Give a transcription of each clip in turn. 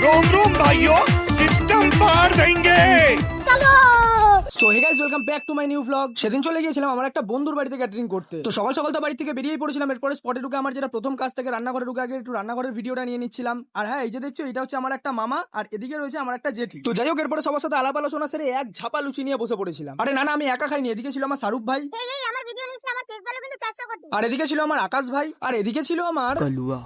रोम रोम भाइयों, सिस्टम पार देंगे। So hey guys, welcome back to my new blog. সেদিন চলে গিয়েছিলাম আমার একটা বন্ধুর বাড়িতে ক্যাটারিং করতে। তো সকাল সকাল তো বাড়ি থেকে বেরিয়েই পড়েছিলাম। এরপরে স্পটে ঢুকে আমার যেটা প্রথম কাজ থেকে রান্নাঘরে ঢুকে আগে একটু রান্নাঘরের ভিডিওটা নিয়ে নিচ্ছিলাম। আর হ্যাঁ, এই যে দেখছো এটা হচ্ছে আমার একটা মামা, আর এদিকে রয়েছে আমার একটা জেঠি। তো যাই হোক, এরপরে সবার সাথে আলাপ আলোচনা সেরে এক ঝাপা লুচি নিয়ে বসে পড়েছিলাম। আরে না না, আমি একা খাইনি, এদিকে ছিল আমার শাহরুখ ভাই, এই আমার ভিডিও নিস না, আমার পেজ ফলো কিন্তু 400 কোটি। আর এদিকে ছিল আমার আকাশ ভাই, আর এদিকে ছিল আমার कलुआ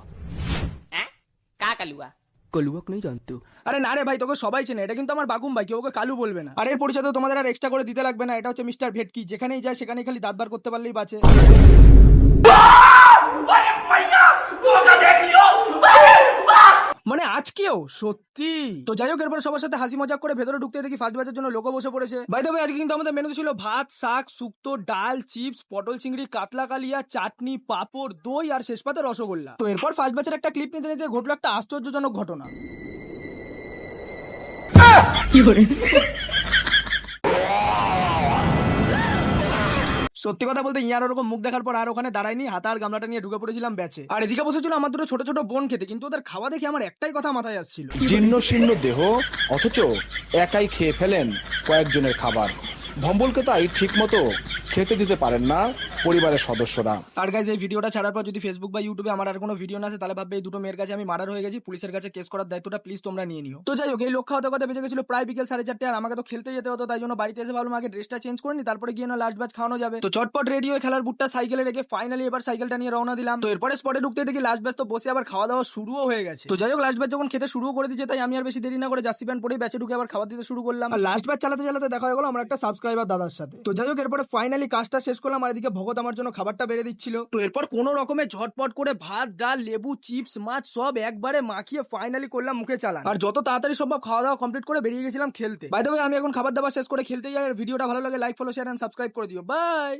का कलुआ कलुआ को नहीं जानते हो? আরে না রে ভাই, তোকে সবাই চেনে, এটা কিন্তু আমার বাগুম ভাই, কেউ ওকে কালু বলবে না। আর এর পরিচয় তো তোমাদের আর এক্সট্রা করে দিতে লাগবে না। এটা হচ্ছে মিস্টার ভেটকি, যেখানেই যায় সেখানেই খালি দাঁত বার করতে পারলেই বাঁচে। মানে আজকেও সত্যি। তো যাই হোক, এরপর সবার সাথে হাসি মজাক করে ভেতরে ঢুকতে দেখি ফার্স্ট ব্যাচের জন্য লোকও বসে পড়েছে। বাই দ্য ওয়ে, আজকে কিন্তু আমাদের মেনুতে ছিল ভাত, শাক, শুক্তো, ডাল, চিপস, পটল চিংড়ি, কাতলা কালিয়া, চাটনি, পাঁপড়, দই আর শেষ পাতে রসগোল্লা। তো এরপর ফার্স্ট ব্যাচের একটা ক্লিপ নিতে নিতে ঘটলো একটা আশ্চর্যজনক ঘটনা। সত্যি কথা বলতে ইয়ার ওরকম মুখ দেখার পর আর ওখানে দাঁড়ায়নি, হাতা আর গামলাটা নিয়ে ঢুকে পড়েছিলাম ব্যাচে। আর এদিকে বসেছিল আমার দুটো ছোট ছোট বোন খেতে, কিন্তু ওদের খাওয়া দেখে আমার একটাই কথা মাথায় আসছিল। জীর্ণ শীর্ণ দেহ অথচ একাই খেয়ে ফেলেন কয়েকজনের খাবার। ভম্বলকে তাই ঠিক মতো খেতে দিতে পারেন না পরিবারের সদস্যরা। আর গাইজ, এই ভিডিওটা ছাড়ার পর যদি ফেসবুক বা ইউটিউবে আমার আর কোনো ভিডিও না আসে, তাহলে ভাববে এই দুটো মেয়ের কাছে আমি মার্ডার হয়ে গেছি। পুলিশের কাছে কেস করার দায়িত্বটা প্লিজ তোমরা নিয়ে নিও। তো যাই হোক, এই লক্ষ্য হতে কথা বেজে গেছিল প্রায় বিকেল 4:30, আর আমাকে তো খেলতে যেতে হতো, তাই জন্য বাড়িতে এসে ভাবলাম আগে ড্রেসটা চেঞ্জ করে নি, তারপরে গিয়ে না লাস্ট ব্যাচ খাওয়ানো যাবে। তো চটপট রেডি হয়ে খেলার বুটটা সাইকেলে রেখে ফাইনালি এবার সাইকেলটা নিয়ে রওনা দিলাম। তো এরপরে স্পটে ঢুকতে দেখি লাস্ট ব্যাচ তো বসে আবার খাওয়া দাওয়া শুরুও হয়ে গেছে। তো যাই হোক, লাস্ট ব্যাচ যখন খেতে শুরু করে দিয়েছে, তাই আমি আর বেশি দেরি না করে জার্সি প্যান্ট পরেই ব্যাচে ঢুকে আবার খাবার দিতে শুরু করলাম। আর লাস্ট ব্যাচ চালাতে চালাতে দেখা হয়ে গেল আমার একটা সাবস্ক্রাইবার দাদার সাথে। তো যাই হোক, এরপরে ফাইনালি কাজটা শেষ করলাম, আর এদিকে ভগত আমার জন্য খাবারটা বেড়ে দিচ্ছিল। তো এরপর কোনো রকমে ঝটপট করে ভাত, ডাল, লেবু, চিপস, মাছ সব একবারে মাখিয়ে ফাইনালি করলাম মুখে চালান। আর যত তাড়াতাড়ি সম্ভব খাওয়া দাওয়া কমপ্লিট করে বেরিয়ে গেছিলাম খেলতে। বাই দ্য ওয়ে, আমি এখন খাবার দাবার শেষ করে খেলতে যাই। আর ভিডিওটা ভালো লাগে like, follow, share and subscribe করে দিও। বাই।